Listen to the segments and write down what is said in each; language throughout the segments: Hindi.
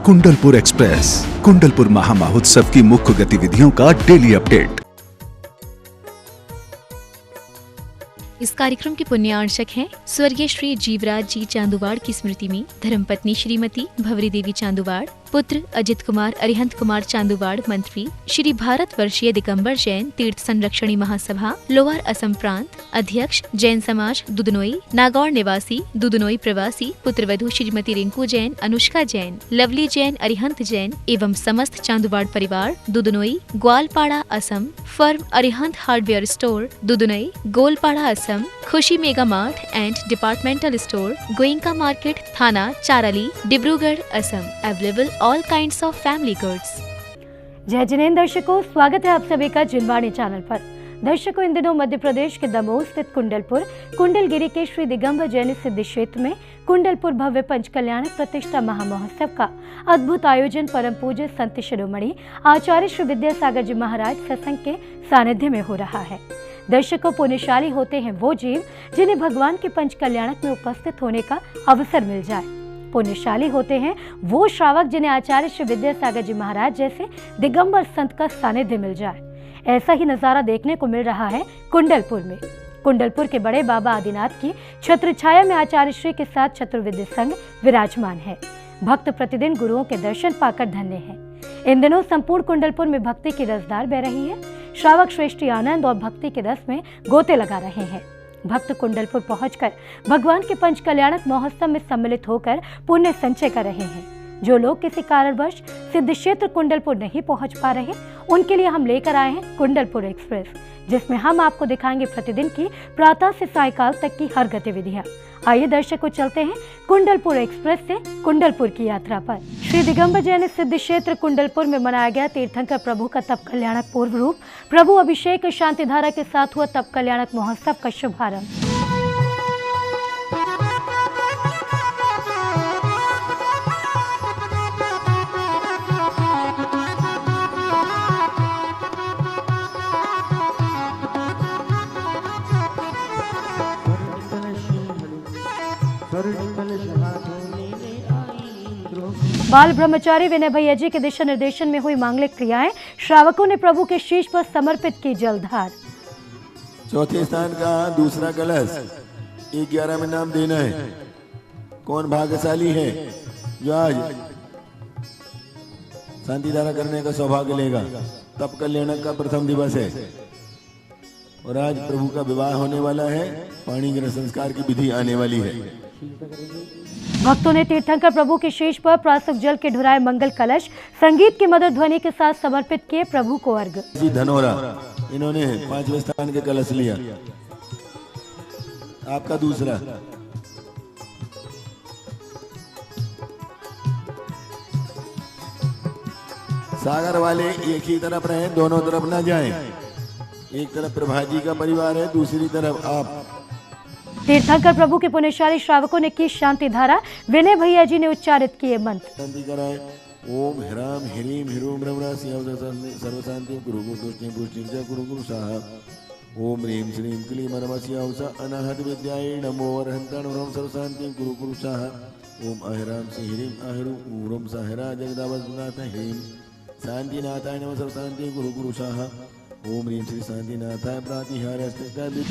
कुंडलपुर एक्सप्रेस, कुंडलपुर महामहोत्सव की मुख्य गतिविधियों का डेली अपडेट। इस कार्यक्रम के पुण्यार्चक हैं स्वर्गीय श्री जीवराज जी चांदुवाड़ की स्मृति में धर्मपत्नी श्रीमती भंवरी देवी चांदुवाड़, पुत्र अजित कुमार अरिहंत कुमार चांदुवाड़, मंत्री श्री भारत वर्षीय दिगंबर जैन तीर्थ संरक्षणी महासभा लोअर असम प्रांत अध्यक्ष जैन समाज दुदनोई, नागौर निवासी दुदनोई प्रवासी पुत्रवधू श्रीमती रिंकू जैन, अनुष्का जैन, लवली जैन, अरिहंत जैन एवं समस्त चांदुवाड़ परिवार Dudnoi, Gwalpara Assam, firm Arihant hardware store Dudnoi, Goalpara Assam, Khushi mega mart and departmental store, Goenka market, थाना Charali, Dibrugarh Assam, available all kinds of family goods. जय जिनेंद्र दर्शकों, स्वागत है आप सभी का जिनवाणी चैनल पर। दर्शकों, इन दिनों मध्य प्रदेश के दमोह स्थित कुंडलपुर कुंडलगिरी के श्री दिगंबर जैन सिद्ध क्षेत्र में कुंडलपुर भव्य पंचकल्याण प्रतिष्ठा महामहोत्सव का अद्भुत आयोजन परम पूज्य संत शिरोमणि आचार्य श्री विद्यासागर जी महाराज सत्संग के सानिध्य में हो रहा है। दर्शकों, पुण्यशाली होते हैं वो जीव जिन्हें भगवान के पंचकल्याणक में उपस्थित होने का अवसर मिल जाए। पुण्यशाली होते हैं वो श्रावक जिन्हें आचार्य श्री विद्यासागर जी महाराज जैसे दिगंबर संत का सानिध्य मिल जाए। ऐसा ही नजारा देखने को मिल रहा है कुंडलपुर में। कुंडलपुर के बड़े बाबा आदिनाथ की छत्र छाया में आचार्य श्री के साथ चतुर्विद्य संघ विराजमान है। भक्त प्रतिदिन गुरुओं के दर्शन पाकर धन्य है। इन दिनों संपूर्ण कुंडलपुर में भक्ति की रसधार बह रही है। श्रावक श्रेष्ठी आनंद और भक्ति के रस में गोते लगा रहे हैं। भक्त कुंडलपुर पहुंचकर भगवान के पंचकल्याणक महोत्सव में सम्मिलित होकर पुण्य संचय कर रहे हैं। जो लोग किसी कारणवश सिद्ध क्षेत्र कुंडलपुर नहीं पहुंच पा रहे, उनके लिए हम लेकर आए हैं कुंडलपुर एक्सप्रेस, जिसमें हम आपको दिखाएंगे प्रतिदिन की प्रातः से सायकाल तक की हर गतिविधियां। आइए दर्शकों, चलते हैं कुंडलपुर एक्सप्रेस से कुंडलपुर की यात्रा पर। श्री दिगंबर जैन सिद्ध क्षेत्र कुंडलपुर में मनाया गया तीर्थंकर प्रभु का तप कल्याणक पूर्व रूप प्रभु अभिषेक शांति धारा के साथ हुआ तप कल्याणक महोत्सव का शुभारंभ। बाल ब्रह्मचारी विनय भैया जी के दिशा निर्देशन में हुई मांगलिक क्रियाएं, श्रावकों ने प्रभु के शीश पर समर्पित की जलधार। चौथे स्थान का दूसरा कलश 11 में नाम देना है। कौन भाग्यशाली है जो आज शांति धारा करने का सौभाग्य लेगा। तप कल्याण का प्रथम दिवस है और आज प्रभु का विवाह होने वाला है। पाणी ग्रहण संस्कार की विधि आने वाली है। भक्तों ने तीर्थंकर प्रभु के शीश पर प्रासक जल के ढुराए मंगल कलश संगीत की मधुर ध्वनि के साथ समर्पित किए प्रभु को अर्घ। जी धनोरा, इन्होंने 5वें स्थान के कलश लिया। आपका दूसरा। सागर वाले एक ही तरफ रहे, दोनों तरफ ना जाएं। एक तरफ प्रभाजी का परिवार है, दूसरी तरफ आप। तीर्थंकर प्रभु के पुण्यशाली श्रावकों ने की शांति धारा। विनय भैया जी ने उच्चारित किए मंत्र। शांति कराए। ओम ह्राम ह्रीम ह्रूम ब्रह्मणा सर्व शांति गुरु तुष्टि पुष्टि च गुरु गुरु साह। ओम ह्रीम श्रीम क्लीम नमस्याउसा अनाहत विद्याय नमो अरहंतान ओम सर्व शांति गुरु गुरु साह। ओम अहराम से ह्रीम अहरू ऊरम सहरा जगदावनाथ ह्रीम शांतिनाथाय नमः सर्व शांति गुरु गुरु साह। ओम ह्रीम श्री शांतिनाथाय प्रातिहार्य।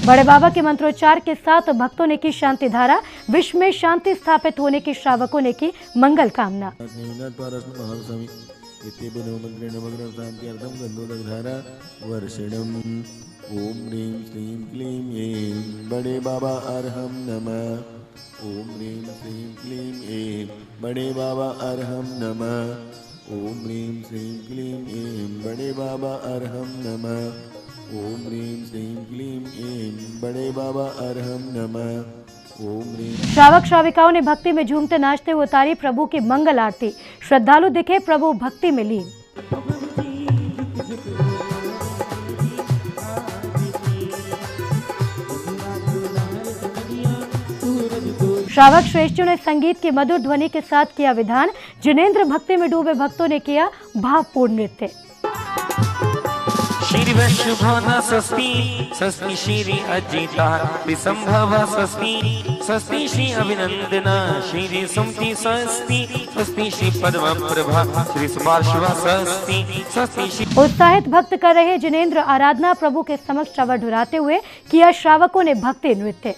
बड़े बाबा के मंत्रोच्चार के साथ भक्तों ने की शांति धारा। विश्व में शांति स्थापित होने की श्रावकों ने की मंगल कामना। ओम ह्रीम श्रीम क्लीम ऐं बड़े बाबा अरहम नमः। ओम ह्रीम श्रीम क्लीम ऐं बड़े बाबा अरहम नमः। ओम ह्रीम श्रीम क्लीम ऐं बड़े बाबा अरहम नमः। ओम ह्रीम श्रीम क्लीम ऐं बड़े बाबा अरहम नमः। ओम ह्रीम। श्रावक श्राविकाओं ने भक्ति में झूमते नाचते हुए उतारी प्रभु की मंगल आरती। श्रद्धालु दिखे प्रभु भक्ति में लीन। श्रावक श्रेष्ठियों ने संगीत की मधुर ध्वनि के साथ किया विधान। जिनेंद्र भक्ति में डूबे भक्तों ने किया भावपूर्ण नृत्य। श्री वैश्वभाना स्वस्ति स्वस्ति श्री अजिता विसंभव स्वस्ति स्वस्ति श्री अभिनंदना श्री सुमति स्वस्ति स्वस्ति श्री पद्म प्रभा श्री सुपार्श्व स्वस्ति स्वस्ति श्री। उत्साहित भक्त कर रहे जिनेंद्र आराधना प्रभु के समक्ष चवर ढुराते हुए किया श्रावकों ने भक्ति नृत्य।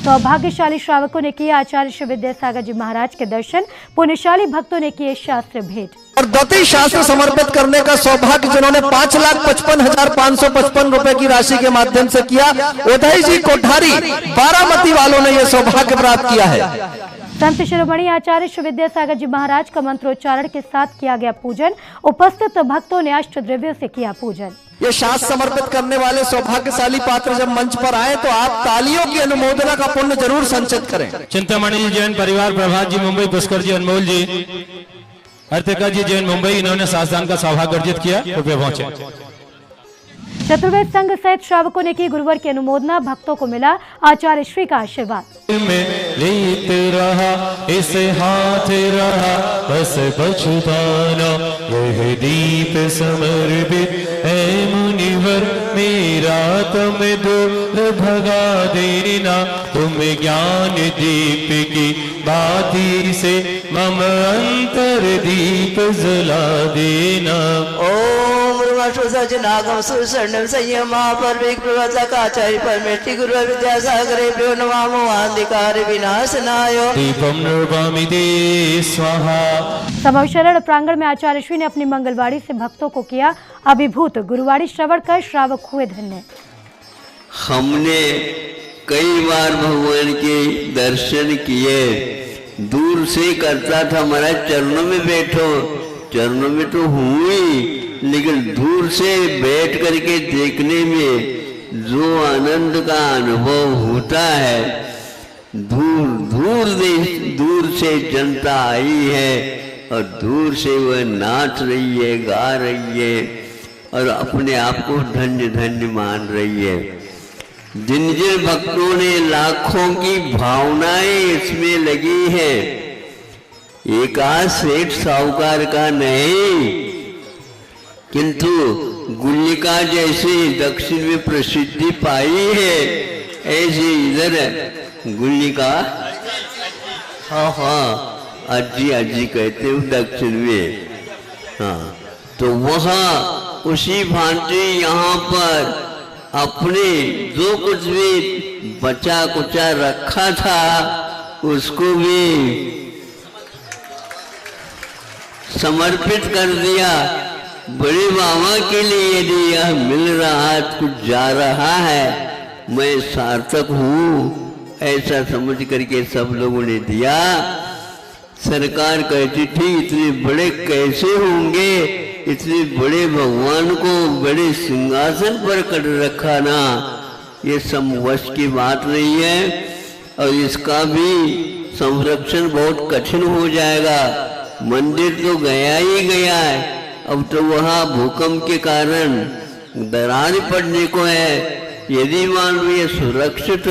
सौभाग्यशाली श्रावकों ने किया आचार्य श्री विद्यासागर जी महाराज के दर्शन, पुण्यशाली भक्तों ने किए शास्त्र भेंट और दत्ती शास्त्र समर्पित करने का सौभाग्य जिन्होंने 5,55,555 रुपए की राशि के माध्यम से किया, उदय जी कोठारी बारामती वालों ने यह सौभाग्य प्राप्त किया है। संत शिरोमणि आचार्य श्री विद्यासागर जी महाराज का मंत्रोच्चारण के साथ किया गया पूजन, उपस्थित भक्तों ने अष्ट द्रव्यों से किया पूजन। ये शास्त्र समर्पित करने वाले सौभाग्यशाली पात्र जब मंच पर आए तो आप तालियों की अनुमोदना का पुण्य जरूर संचित करें। चिंतामणि जी जैन परिवार, प्रभात जी मुंबई, पुष्कर जी, अनमोल जी, अर्तिका जी जैन मुंबई, इन्होंने सासदान का सौभाग्य अर्जित किया, कृपया पहुंचे। चतुर्वेद संघ सहित श्रावकों ने की गुरुवर की अनुमोदना, भक्तों को मिला आचार्य श्री का आशीर्वाद। में लेते रहा इसे हाथ रहा बस बछुताना, यह दीप समर्पित है मुनिवर मेरा, तुम दूर भगा देना, तुम ज्ञान दीप की बाती से मम अंतर दीप जला देना। ओम नागम सुवर्णम संयमा परमेक प्रवचकाचार्य परमेष्टि गुरु विद्यासागरे प्रियो नमामो अंधकार विनाशनाय दीपम निर्वामि दे स्वाहा। समवशरण प्रांगण में आचार्य श्री ने अपनी मंगलवाड़ी से भक्तों को किया अभिभूत, गुरुवाड़ी श्रवण कर श्रावक हुए धन्य। हमने कई बार भगवान के दर्शन किए, दूर से करता था, हमारा चरणों में बैठो, चरणों में तो हुई, लेकिन दूर से बैठ करके देखने में जो आनंद का अनुभव होता है, दूर से जनता आई है और दूर से वह नाच रही है, गा रही है और अपने आप को धन्य धन्य मान रही है। जिन जिन भक्तों ने लाखों की भावनाएं इसमें लगी है, एकाध सेठ साहूकार का नहीं, किंतु गुल्लिका जैसे दक्षिण में प्रसिद्धि पाई है, ऐसे इधर गुल्लिका, हाँ अज्जी अज्जी कहते हो दक्षिण में, हाँ, तो वहाँ उसी भांति यहाँ पर अपने जो कुछ भी बचा कुचा रखा था उसको भी समर्पित कर दिया। बड़े बाबा के लिए यदि यह मिल रहा है, कुछ जा रहा है, मैं सार्थक हूँ ऐसा समझ करके सब लोगों ने दिया। सरकार कहती थी इतने बड़े कैसे होंगे, इतने बड़े भगवान को बड़े सिंहासन पर कर रखा ना, ये सब वश की बात नहीं है और इसका भी संरक्षण बहुत कठिन हो जाएगा। मंदिर तो गया ही गया है, अब तो वहाँ भूकंप के कारण दरार पड़ने को है। यदि मान लो ये सुरक्षित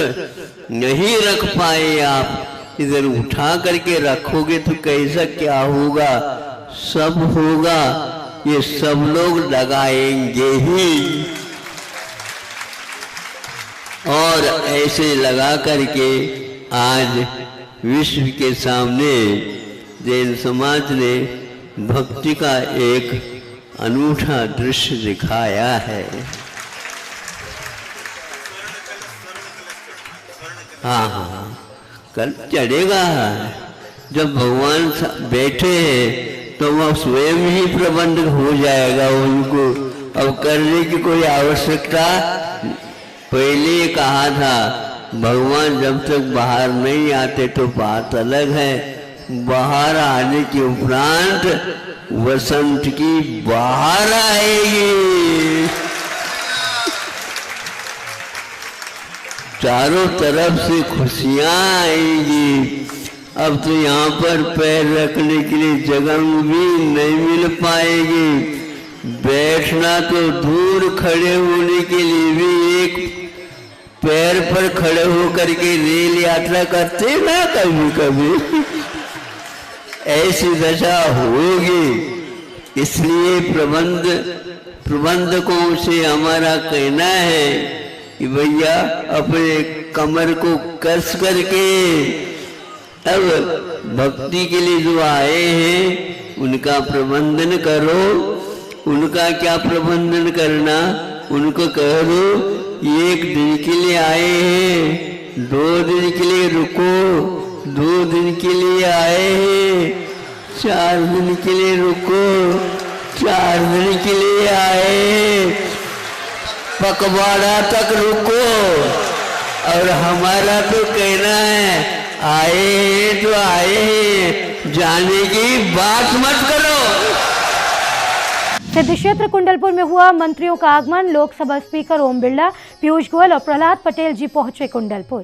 नहीं रख पाए, आप इधर उठा करके रखोगे तो कैसा क्या होगा, सब होगा, ये सब लोग लगाएंगे ही। और ऐसे लगा करके आज विश्व के सामने जैन समाज ने भक्ति का एक अनूठा दृश्य दिखाया है। हाँ हाँ, कल चढ़ेगा। जब भगवान बैठे हैं तो वह स्वयं ही प्रबंध हो जाएगा, उनको अब करने की कोई आवश्यकता। पहले कहा था भगवान जब तक बाहर नहीं आते तो बात अलग है, बाहर आने के उपरांत वसंत की बाहर आएगी, चारों तरफ से खुशियां आएंगी। अब तो यहाँ पर पैर रखने के लिए जगह भी नहीं मिल पाएगी, बैठना तो दूर, खड़े होने के लिए भी एक पैर पर खड़े होकर के रेल यात्रा करते ना कभी कभी, ऐसी दशा होगी। इसलिए प्रबंधकों से हमारा कहना है कि भैया अपने कमर को कस करके अब भक्ति के लिए जो आए हैं उनका प्रबंधन करो। उनका क्या प्रबंधन करना, उनको कह दो 1 दिन के लिए आए हैं, 2 दिन के लिए रुको, 2 दिन के लिए आए हैं, 4 दिन के लिए रुको, 4 दिन के लिए आए हैं, पखवाड़ा तक रुको। और हमारा तो कहना है आए हैं तो आए हैं, जाने की बात मत करो। सिद्ध क्षेत्र कुंडलपुर में हुआ मंत्रियों का आगमन। लोकसभा स्पीकर ओम बिरला, पीयूष गोयल और प्रहलाद पटेल जी पहुंचे कुंडलपुर।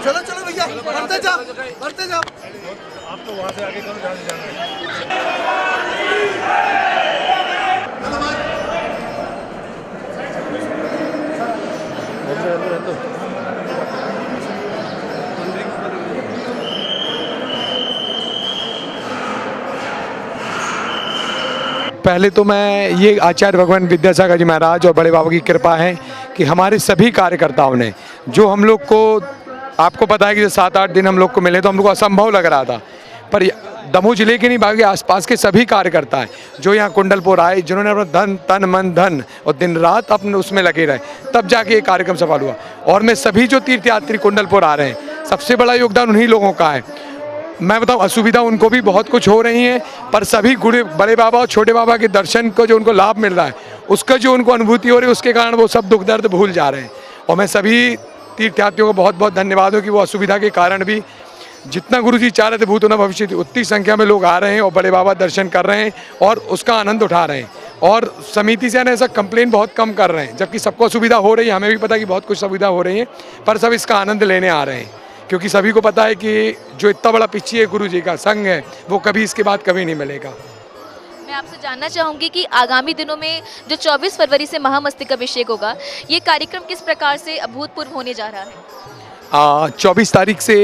चलो चलो भैया, बढ़ते जाओ, बढ़ते जाओ। आप तो वहां से आगे करो, जहां से जाना पहले तो मैं ये आचार्य भगवान विद्यासागर जी महाराज और बड़े बाबा की कृपा है कि हमारे सभी कार्यकर्ताओं ने जो हम लोग को, आपको पता है कि 7-8 दिन हम लोग को मिले तो हम लोग को असंभव लग रहा था, पर दमोह जिले के नहीं बाकी आसपास के सभी कार्यकर्ता हैं जो यहाँ कुंडलपुर आए, जिन्होंने अपना धन तन मन धन और दिन रात अपने उसमें लगे रहे, तब जाके ये कार्यक्रम सफल हुआ। और मैं सभी जो तीर्थयात्री कुंडलपुर आ रहे हैं, सबसे बड़ा योगदान उन्हीं लोगों का है। मैं बताऊं, असुविधा उनको भी बहुत कुछ हो रही है, पर सभी बड़े बाबा और छोटे बाबा के दर्शन को जो उनको लाभ मिल रहा है, उसका जो उनको अनुभूति हो रही है, उसके कारण वो सब दुख दर्द भूल जा रहे हैं। और मैं सभी तीर्थयात्रियों को बहुत बहुत धन्यवाद हूँ कि वो असुविधा के कारण भी जितना गुरु जी चाह रहे थे भूत होना भविष्य, उतनी संख्या में लोग आ रहे हैं और बड़े बाबा दर्शन कर रहे हैं और उसका आनंद उठा रहे हैं। और समिति से ऐसा कंप्लेन बहुत कम कर रहे हैं, जबकि सबको सुविधा हो रही है, हमें भी पता है कि बहुत कुछ सुविधा हो रही है, पर सब इसका आनंद लेने आ रहे हैं, क्योंकि सभी को पता है कि जो इतना बड़ा पीछे है गुरु जी का संग है, वो कभी इसके बाद कभी नहीं मिलेगा। मैं आपसे जानना चाहूँगी कि आगामी दिनों में जो 24 फरवरी से महामस्तकाभिषेक होगा, ये कार्यक्रम किस प्रकार से अभूतपूर्व होने जा रहा है? 24 तारीख से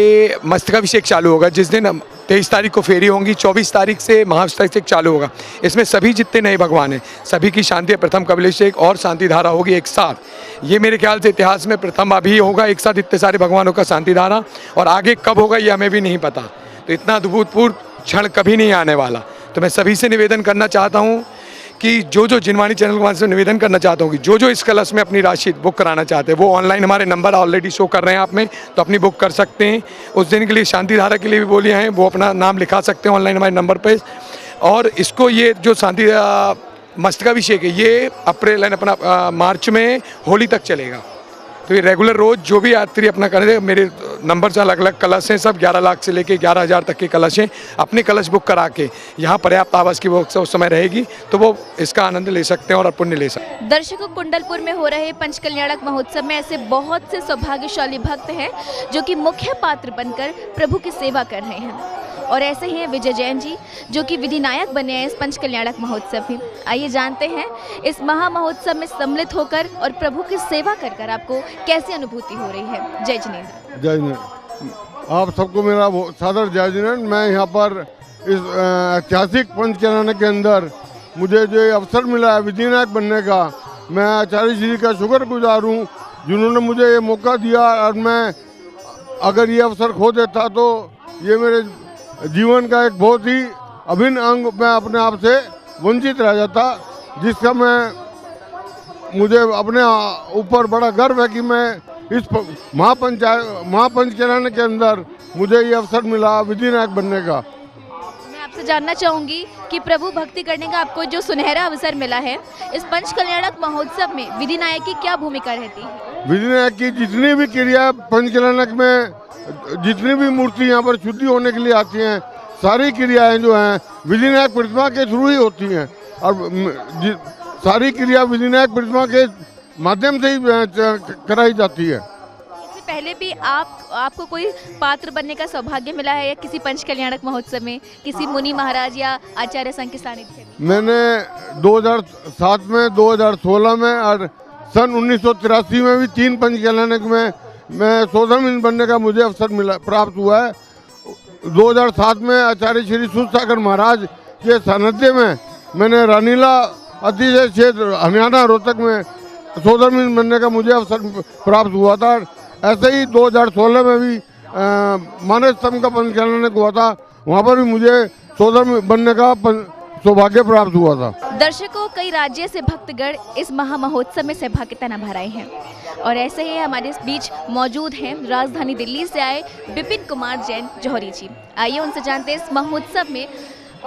मस्तकाभिषेक चालू होगा, जिस दिन 23 तारीख को फेरी होंगी, 24 तारीख से महामस्तकाभिषेक चालू होगा। इसमें सभी जितने नए भगवान हैं, सभी की शांति प्रथम कपिलेश्वर और शांति धारा होगी एक साथ। ये मेरे ख्याल से इतिहास में प्रथम अभी होगा एक साथ इतने सारे भगवानों का शांति धारा, और आगे कब होगा ये हमें भी नहीं पता। तो इतना अद्भुतपूर्व क्षण कभी नहीं आने वाला। तो मैं सभी से निवेदन करना चाहता हूँ कि जो जिनवाणी चैनल के माध्यम से निवेदन करना चाहता हूँ कि जो इस कलश में अपनी राशि बुक कराना चाहते हैं, वो ऑनलाइन हमारे नंबर ऑलरेडी शो कर रहे हैं आप में, तो अपनी बुक कर सकते हैं। उस दिन के लिए शांति धारा के लिए भी बोलियाँ हैं, वो अपना नाम लिखा सकते हैं ऑनलाइन हमारे नंबर पे। और इसको ये जो शांति मस्तकाभिषेक है, ये अप्रैल अपना मार्च में होली तक चलेगा। तो ये रेगुलर रोज जो भी यात्री अपना करें, मेरे नंबर से अलग अलग कलश हैं, सब 11 लाख से लेके 11,000 तक के कलश हैं। अपने कलश बुक करा के यहाँ पर्याप्त आवास की व्यवस्था उस समय रहेगी, तो वो इसका आनंद ले सकते हैं और पुण्य ले सकते हैं। दर्शकों, कुंडलपुर में हो रहे पंचकल्याणक महोत्सव में ऐसे बहुत से सौभाग्यशाली भक्त हैं जो कि मुख्य पात्र बनकर प्रभु की सेवा कर रहे हैं, और ऐसे ही हैं विजय जैन जी जो कि विधिनायक बने हैं इस पंचकल्याणक महोत्सव में। आइए जानते हैं इस महा महोत्सव में सम्मिलित होकर और प्रभु की सेवा कर आपको कैसी अनुभूति हो रही है। जय जिनेंद्र। जय जिनेंद्र, आप सबको मेरा सादर जय जिनेंद्र। मैं यहाँ पर इस ऐतिहासिक पंचकल्याणक के अंदर मुझे जो अवसर मिला है विधिनायक बनने का, मैं आचार्य जी का शुक्रगुजार हूँ जिन्होंने मुझे ये मौका दिया। और मैं अगर ये अवसर खो देता तो ये मेरे जीवन का एक बहुत ही अभिन्न अंग मैं अपने आप से वंचित रह जाता, जिसका मुझे अपने ऊपर बड़ा गर्व है कि मैं इस महापंचकल्याण के अंदर मुझे ये अवसर मिला विधिनायक बनने का। मैं आपसे जानना चाहूँगी कि प्रभु भक्ति करने का आपको जो सुनहरा अवसर मिला है, इस पंचकल्याणक महोत्सव में विधिनायक की क्या भूमिका रहती है? विधिनायक की जितनी भी क्रिया पंचकल्याणक में, जितनी भी मूर्ति यहाँ पर शुद्धि होने के लिए आती हैं, सारी क्रियाएं जो हैं विधिनायक प्रतिमा के थ्रू ही होती हैं, और सारी क्रिया विधिनायक प्रतिमा के माध्यम से ही कराई जाती है। इससे पहले पहले भी आपको कोई पात्र बनने का सौभाग्य मिला है या किसी पंच कल्याणक महोत्सव में किसी मुनि महाराज या आचार्य संघ के सानिध्य में? मैंने 2007 में, 2016 में और सन 1983 में भी 3 पंच कल्याणक में मैं शोधन बनने का मुझे अवसर प्राप्त हुआ है। 2007 में आचार्य श्री सूरसागर महाराज के सानिध्य में मैंने रानीला अतिशय क्षेत्र हरियाणा रोहतक में शोधन बनने का मुझे अवसर प्राप्त हुआ था। ऐसे ही 2016 में भी मानस स्तंभ का पंच कल्याणक हुआ था, वहाँ पर भी मुझे शोधन बनने का सौभाग्य प्राप्त हुआ था। दर्शकों, कई राज्य से भक्तगण इस महोत्सव में सहभागिता निभा रहे हैं और ऐसे ही हमारे बीच मौजूद हैं राजधानी दिल्ली से आए विपिन कुमार जैन जौहरी जी। आइए उनसे जानते हैं इस महोत्सव में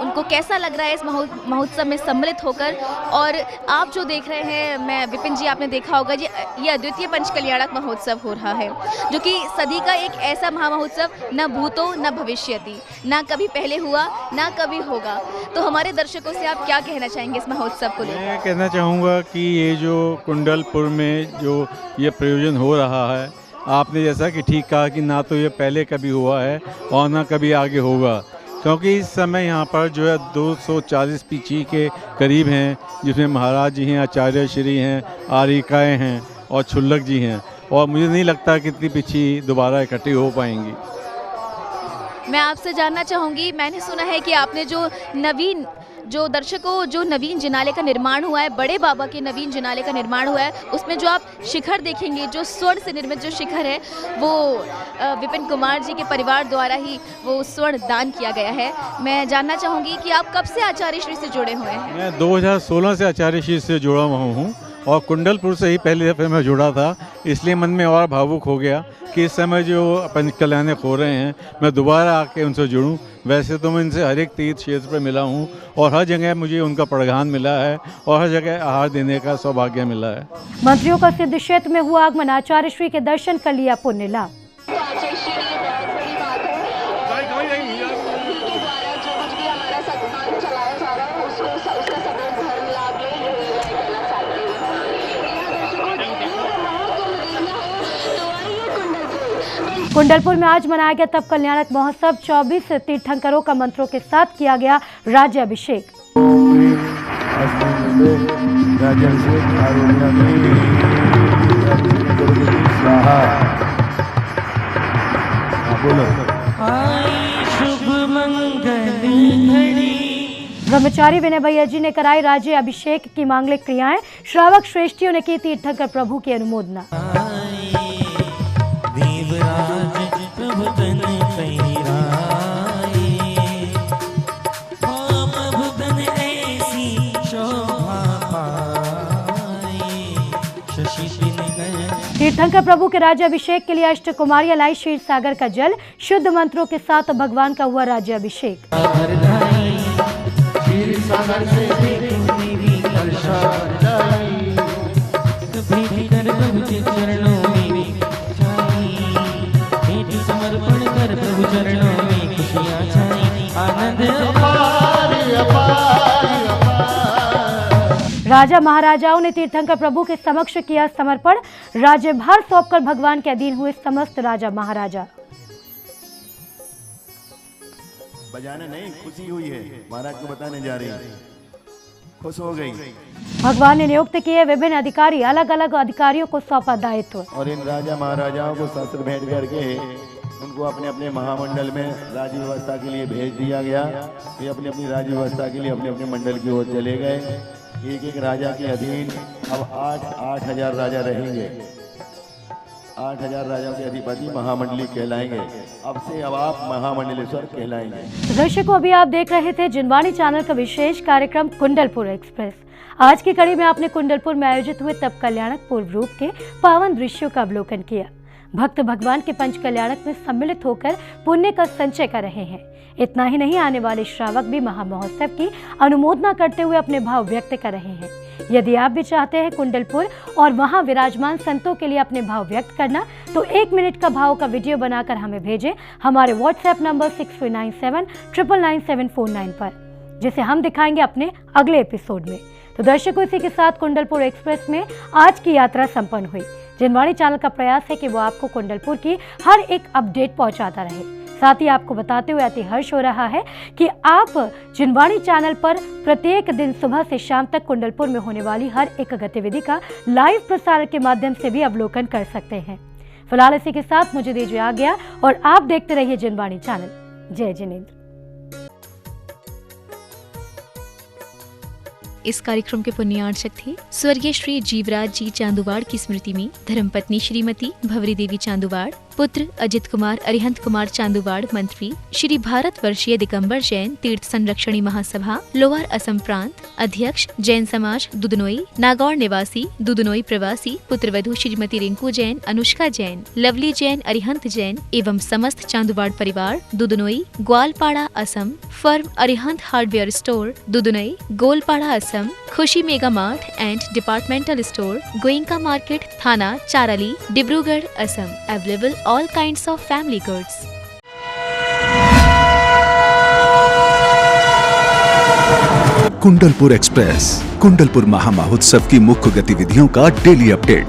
उनको कैसा लग रहा है इस महोत्सव में सम्मिलित होकर। और आप जो देख रहे हैं, मैं विपिन जी, आपने देखा होगा जी, ये अद्वितीय पंच कल्याणक महोत्सव हो रहा है जो कि सदी का एक ऐसा महामहोत्सव, न भूतो न भविष्यति, ना कभी पहले हुआ ना कभी होगा। तो हमारे दर्शकों से आप क्या कहना चाहेंगे इस महोत्सव को लेकर? मैं कहना चाहूँगा कि ये जो कुंडलपुर में जो ये प्रयोजन हो रहा है, आपने जैसा कि ठीक कहा कि ना तो ये पहले कभी हुआ है और ना कभी आगे होगा, क्योंकि इस समय यहाँ पर जो है 240 पीछी के करीब हैं, जिसमें महाराज जी हैं, आचार्य श्री हैं, आरिकाएँ हैं और छुल्लक जी हैं, और मुझे नहीं लगता कि इतनी पीछी दोबारा इकट्ठी हो पाएंगी। मैं आपसे जानना चाहूँगी, मैंने सुना है कि आपने जो दर्शकों जो नवीन जिनालय का निर्माण हुआ है, बड़े बाबा के नवीन जिनालय का निर्माण हुआ है, उसमें जो आप शिखर देखेंगे, जो स्वर्ण से निर्मित जो शिखर है, वो विपिन कुमार जी के परिवार द्वारा ही वो स्वर्ण दान किया गया है। मैं जानना चाहूँगी कि आप कब से आचार्य श्री से जुड़े हुए हैं? मैं 2016 से आचार्य श्री से जुड़ा हुआ हूँ और कुंडलपुर से ही पहले दफ़े मैं जुड़ा था, इसलिए मन में और भावुक हो गया कि इस समय जो पंच कल्याणक हो रहे हैं, मैं दोबारा आके उनसे जुड़ूं। वैसे तो मैं इनसे हर एक तीर्थ क्षेत्र पर मिला हूं और हर जगह मुझे उनका प्रगान मिला है और हर जगह आहार देने का सौभाग्य मिला है। मंत्रियों का सिद्ध क्षेत्र में हुआ आगमन, आचार्य श्री के दर्शन कर लिया पुण्य लाभ। कुंडलपुर में आज मनाया गया तप कल्याणक महोत्सव। 24 तीर्थंकरों का मंत्रों के साथ किया गया राज्याभिषेक। ब्रह्मचारी विनय भैया जी ने कराई राज्य अभिषेक की मांगलिक क्रियाएं। श्रावक श्रेष्ठियों ने की तीर्थंकर प्रभु की अनुमोदना। तीर्थंकर प्रभु के राज्याभिषेक के लिए अष्ट कुमारियां लाई क्षीर सागर का जल। शुद्ध मंत्रों के साथ भगवान का हुआ राज्याभिषेक। राजा महाराजाओं ने तीर्थंकर प्रभु के समक्ष किया समर्पण। राज्यभार सौंपकर भगवान के अधीन हुए समस्त राजा महाराजा। बजाने नहीं, खुशी हुई है, महाराज को बताने जा रही है, खुश हो गई। भगवान ने नियुक्त किए विभिन्न अधिकारी, अलग अलग अधिकारियों को सौंपा दायित्व। और इन राजा महाराजाओं को शस्त्र भेंट करके उनको अपने अपने महामंडल में राज्य व्यवस्था के लिए भेज दिया गया। ये अपनी अपनी राज्य व्यवस्था के लिए अपने अपने मंडल की ओर चले गए। एक एक राजा के अधीन अब 8,000 राजा रहेंगे। 8,000 राजाओं के अधिपति महामंडली कहलाएंगे। अब से अब आप महामंडलेश्वर कहलाएंगे। दर्शकों, अभी आप देख रहे थे जिनवाणी चैनल का विशेष कार्यक्रम कुंडलपुर एक्सप्रेस। आज की कड़ी में आपने कुंडलपुर में आयोजित हुए तप कल्याणक पूर्व रूप के पावन दृश्यों का अवलोकन किया। भक्त भगवान के पंच कल्याणक में सम्मिलित होकर पुण्य का संचय कर रहे हैं। इतना ही नहीं, आने वाले श्रावक भी महामहोत्सव की अनुमोदना करते हुए अपने भाव व्यक्त कर रहे हैं। यदि आप भी चाहते हैं कुंडलपुर और वहां विराजमान संतों के लिए अपने भाव व्यक्त करना, तो 1 मिनट का भाव का वीडियो बनाकर हमें भेजें हमारे व्हाट्सएप नंबर 6397999749 पर, जिसे हम दिखाएंगे अपने अगले एपिसोड में। तो दर्शकों, इसी के साथ कुंडलपुर एक्सप्रेस में आज की यात्रा संपन्न हुई। जिनवाणी चैनल का प्रयास है कि वो आपको कुंडलपुर की हर एक अपडेट पहुंचाता रहे। साथ ही आपको बताते हुए अति हर्ष हो रहा है कि आप जिनवाणी चैनल पर प्रत्येक दिन सुबह से शाम तक कुंडलपुर में होने वाली हर एक गतिविधि का लाइव प्रसारण के माध्यम से भी अवलोकन कर सकते हैं। फिलहाल इसी के साथ मुझे दीजिए आज्ञा और आप देखते रहिए जिनवाणी चैनल। जय जिनेंद्र। इस कार्यक्रम के पुण्यार्चक थे स्वर्गीय श्री जीवराज जी चांदुवाड़ की स्मृति में धर्मपत्नी श्रीमती भवरी देवी चांदुवाड़, पुत्र अजित कुमार अरिहंत कुमार चांदुवाड़, मंत्री श्री भारत वर्षीय दिगंबर जैन तीर्थ संरक्षणी महासभा लोअर असम प्रांत, अध्यक्ष जैन समाज दुदनोई, नागौर निवासी दुदनोई प्रवासी पुत्रवधू श्रीमती रिंकू जैन, अनुष्का जैन, लवली जैन, अरिहंत जैन एवं समस्त चांदुवाड़ परिवार Dudnoi, Gwalpara Assam, firm Arihant hardware store Dudnoi, Goalpara Assam, Khushi mega mart and departmental store, Goenka market, थाना Charali, Dibrugarh Assam. Available all kinds of family goods. Kundalpur express, Kundalpur महामहोत्सव की मुख्य गतिविधियों का डेली अपडेट।